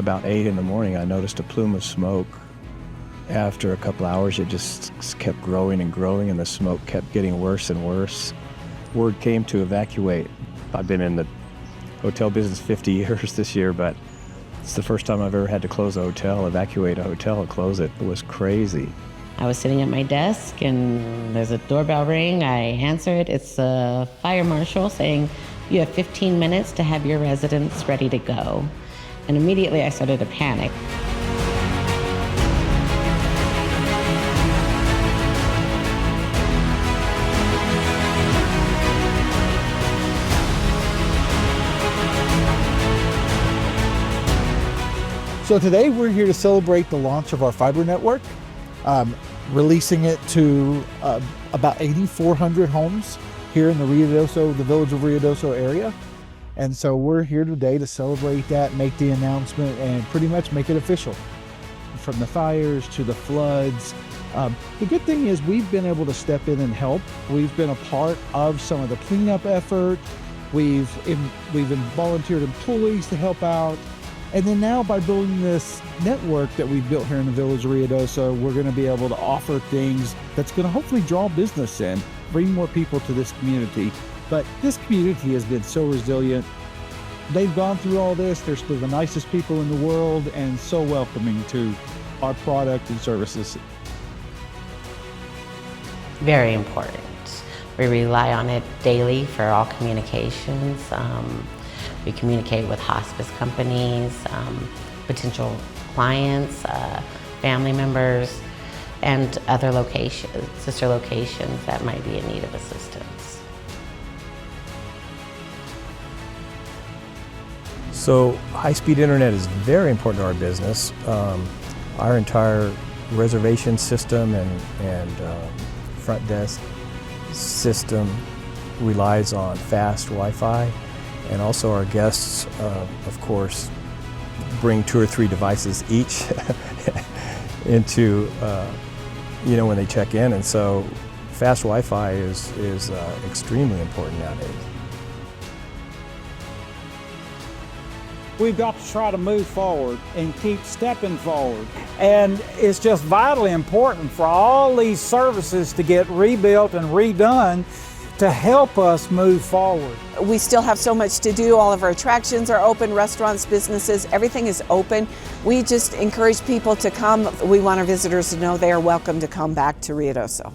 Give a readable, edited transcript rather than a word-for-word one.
about 8 in the morning, I noticed a plume of smoke. After a couple hours, it just kept growing and growing, and the smoke kept getting worse and worse. Word came to evacuate. I've been in the hotel business 50 years this year, but it's the first time I've ever had to close a hotel, evacuate a hotel and close it. It was crazy. I was sitting at my desk and there's a doorbell ring. I answer it. It's a fire marshal saying, "You have 15 minutes to have your residents ready to go." And immediately I started to panic. So today we're here to celebrate the launch of our fiber network, releasing it to about 8,400 homes here in the village of Ruidoso area. And so we're here today to celebrate that, make the announcement, and pretty much make it official. From the fires to the floods. The good thing is we've been able to step in and help. We've been a part of some of the cleanup effort. We've volunteered employees to help out. And then now by building this network that we've built here in the village of Ruidoso, we're going to be able to offer things that's going to hopefully draw business in, bring more people to this community. But this community has been so resilient. They've gone through all this. They're still the nicest people in the world and so welcoming to our product and services. Very important. We rely on it daily for all communications. We communicate with hospice companies, potential clients, family members, and other locations, sister locations that might be in need of assistance. So high-speed internet is very important to our business. Our entire reservation system and front desk system relies on fast Wi-Fi. And also our guests, of course, bring 2 or 3 devices each into, when they check in. And so fast Wi-Fi is extremely important nowadays. We've got to try to move forward and keep stepping forward. And it's just vitally important for all these services to get rebuilt and redone to help us move forward. We still have so much to do. All of our attractions are open, restaurants, businesses, everything is open. We just encourage people to come. We want our visitors to know they are welcome to come back to Ruidoso.